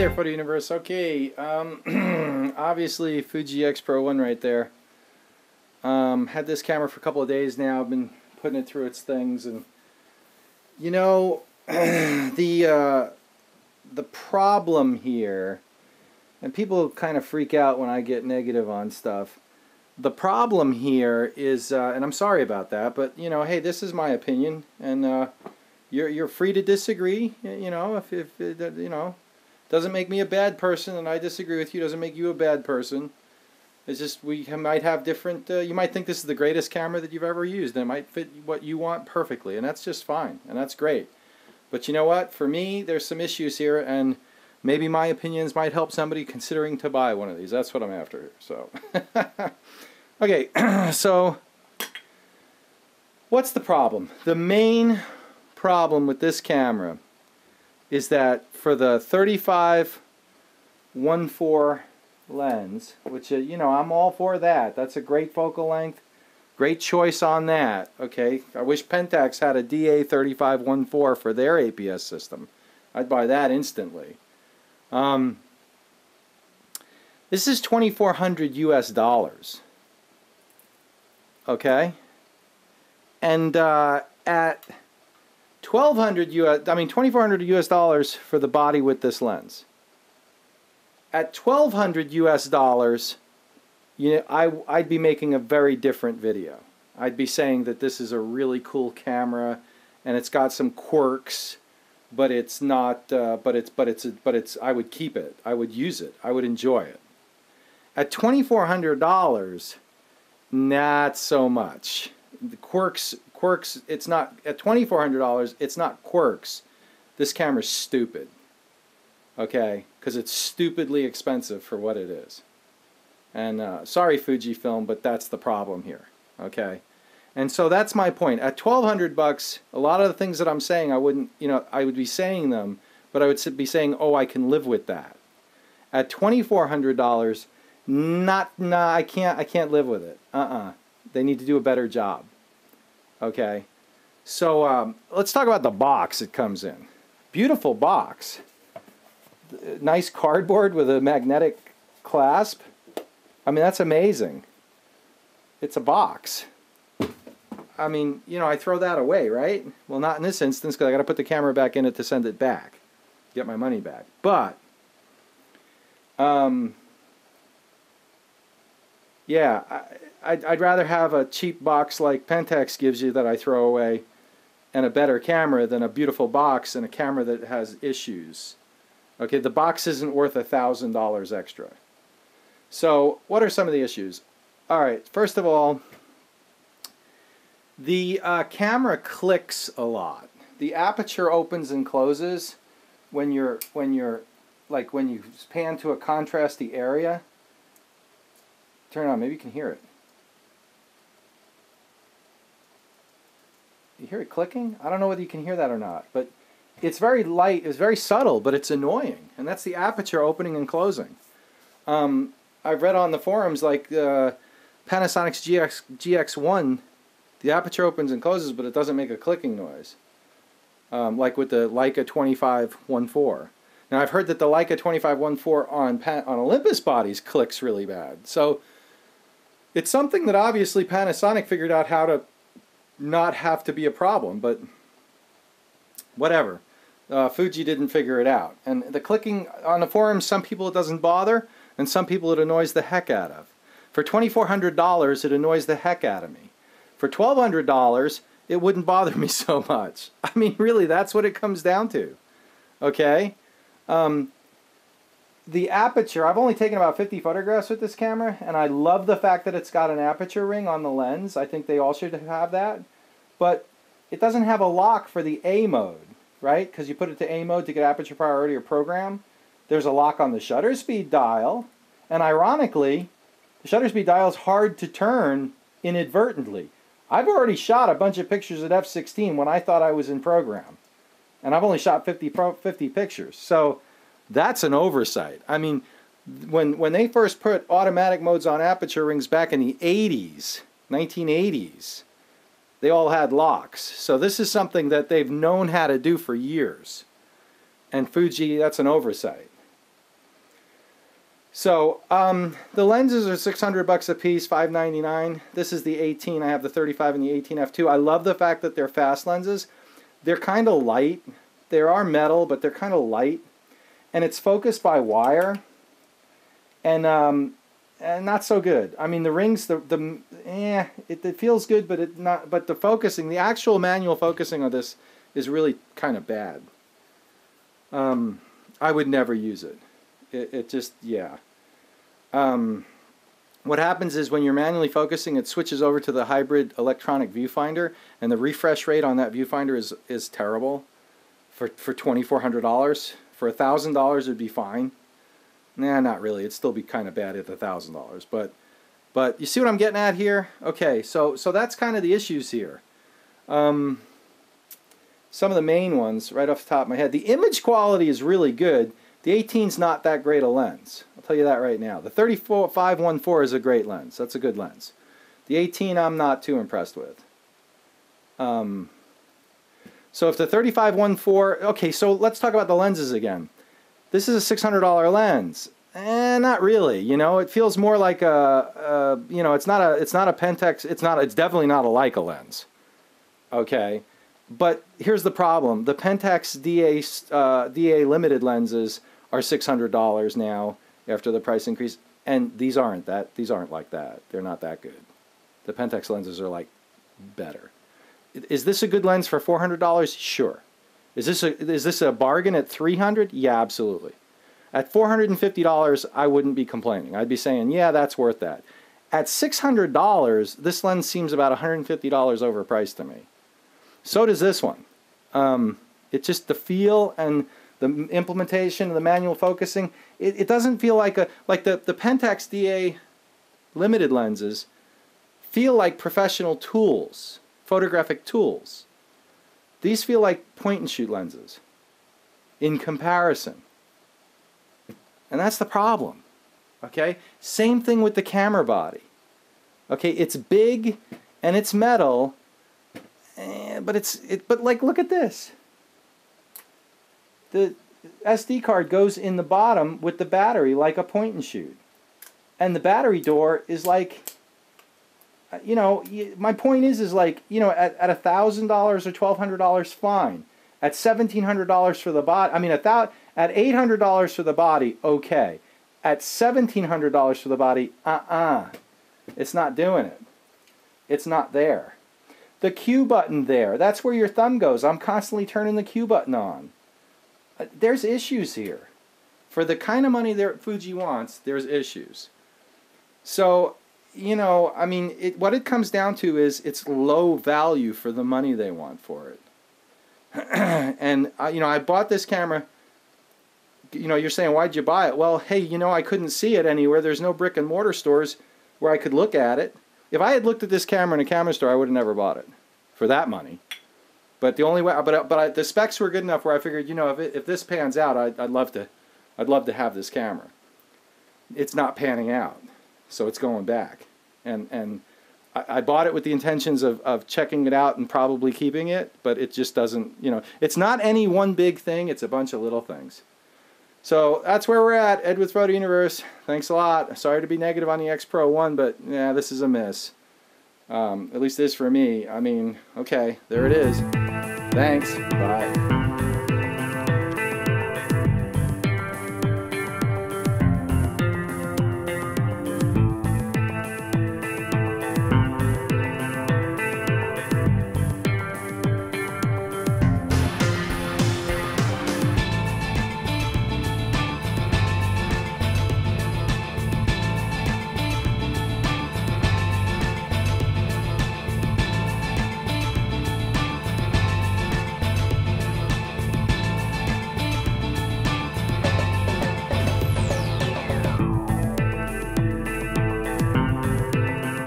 there, Photo Universe. Okay, obviously Fuji X Pro 1 right there. Had this camera for a couple of days now. I've been putting it through its things, and you know, the problem here, and people kind of freak out when I get negative on stuff. The problem here is, and I'm sorry about that, but you know, hey, this is my opinion, and you're free to disagree. You know, if it, you know, doesn't make me a bad person, and I disagree with you, doesn't make you a bad person. It's just we might have different. You might think this is the greatest camera that you've ever used, and it might fit what you want perfectly, and that's just fine, and that's great. But you know what? For me, there's some issues here, and maybe my opinions might help somebody considering to buy one of these. That's what I'm after. So, okay. So, what's the problem? The main problem with this camera is that for the 35-1.4 lens, which you know, I'm all for that. That's a great focal length. Great choice on that. Okay, I wish Pentax had a DA 35-1.4 for their APS system. I'd buy that instantly. This is $2,400 US. Okay, and at $2,400 US for the body with this lens. At $1,200 US, you know, I'd be making a very different video. I'd be saying that this is a really cool camera, and it's got some quirks, but it's not. I would keep it. I would use it. I would enjoy it. At $2,400, not so much. The quirks. It's not at $2,400. It's not quirks. This camera's stupid. Okay, because it's stupidly expensive for what it is. And sorry, Fujifilm, but that's the problem here. Okay, and so that's my point. At $1,200, a lot of the things that I'm saying, I wouldn't, you know, I would be saying them, but I would be saying, oh, I can live with that. At $2,400, I can't live with it. They need to do a better job. Okay, so let's talk about the box it comes in. Beautiful box. Nice cardboard with a magnetic clasp. I mean, that's amazing. It's a box. I mean, you know, I throw that away, right? Well, not in this instance, because I got to put the camera back in it to send it back, get my money back. But yeah, I'd rather have a cheap box like Pentax gives you that I throw away, and a better camera than a beautiful box and a camera that has issues. Okay, the box isn't worth $1,000 extra. So, what are some of the issues? All right, first of all, the camera clicks a lot. The aperture opens and closes when you pan to a contrasty area. Turn it on, maybe you can hear it. You hear it clicking? I don't know whether you can hear that or not, but it's very light, it's very subtle, but it's annoying, and that's the aperture opening and closing. I've read on the forums, like Panasonic's GX1, the aperture opens and closes, but it doesn't make a clicking noise, like with the Leica 25-1.4. Now, I've heard that the Leica 25-1.4 on Olympus bodies clicks really bad, so it's something that obviously Panasonic figured out how to not have to be a problem, but whatever. Fuji didn't figure it out. And the clicking on the forums, some people it doesn't bother, and some people it annoys the heck out of. For $2,400, it annoys the heck out of me. For $1,200, it wouldn't bother me so much. I mean, really, that's what it comes down to. Okay? The aperture, I've only taken about 50 photographs with this camera, and I love the fact that it's got an aperture ring on the lens. I think they all should have that. But it doesn't have a lock for the A mode, right? Because you put it to A mode to get aperture priority or program. There's a lock on the shutter speed dial, and ironically, the shutter speed dial is hard to turn inadvertently. I've already shot a bunch of pictures at f/16 when I thought I was in program, and I've only shot 50 pictures, so that's an oversight. I mean, when they first put automatic modes on aperture rings back in the 80s, 1980s, they all had locks. So this is something that they've known how to do for years. And Fuji, that's an oversight. So the lenses are 600 bucks a piece, $5.99. This is the 18. I have the 35 and the 18 f2. I love the fact that they're fast lenses. They're kind of light. They are metal, but they're kind of light, and it's focused by wire, and not so good. I mean, the rings, it feels good, but it not. But the focusing, the actual manual focusing of this is really kind of bad. I would never use it. It just, yeah. What happens is when you're manually focusing, it switches over to the hybrid electronic viewfinder, and the refresh rate on that viewfinder is terrible. For $2,400, for $1,000 it'd be fine. Nah, not really. It'd still be kind of bad at $1,000. But you see what I'm getting at here? Okay, so that's kind of the issues here. Some of the main ones right off the top of my head. The image quality is really good. The 18's not that great a lens. I'll tell you that right now. The 3514 is a great lens. That's a good lens. The 18 I'm not too impressed with. So if the 3514, okay, so let's talk about the lenses again. This is a $600 lens. Not really. You know, it feels more like you know, it's not a Pentax. It's definitely not a Leica lens. Okay, but here's the problem: the Pentax DA limited lenses are $600 now after the price increase, and these aren't like that. They're not that good. The Pentax lenses are like better. Is this a good lens for $400? Sure. Is this a bargain at $300? Yeah, absolutely. At $450, I wouldn't be complaining. I'd be saying, yeah, that's worth that. At $600, this lens seems about $150 overpriced to me. So does this one. It's just the feel and the implementation of the manual focusing. It doesn't feel like the Pentax DA limited lenses feel like professional tools, photographic tools. These feel like point-and-shoot lenses in comparison. And that's the problem. Okay? Same thing with the camera body. Okay, it's big and it's metal, but like, look at this. The SD card goes in the bottom with the battery like a point-and-shoot. And the battery door is like, you know, my point is like, you know, at $1,000 or $1,200, fine. At $1,700 for the body, I mean, at $800 for the body, okay. At $1,700 for the body, it's not doing it. It's not there. The Q button there, that's where your thumb goes. I'm constantly turning the Q button on. There's issues here. For the kind of money that Fuji wants, there's issues. So, you know, I mean, what it comes down to is it's low value for the money they want for it. And, you know, I bought this camera. You know, you're saying, why'd you buy it? Well, hey, you know, I couldn't see it anywhere. There's no brick and mortar stores where I could look at it. If I had looked at this camera in a camera store, I would have never bought it for that money. But the only way, the specs were good enough where I figured, you know, if this pans out, I'd love to have this camera. It's not panning out, so it's going back. And I bought it with the intentions of checking it out and probably keeping it, but it just doesn't, you know, it's not any one big thing. It's a bunch of little things. So that's where we're at. Ed with Photo Universe. Thanks a lot. Sorry to be negative on the X Pro 1, but yeah, this is a miss. At least it is for me. I mean, okay, there it is. Thanks. Bye.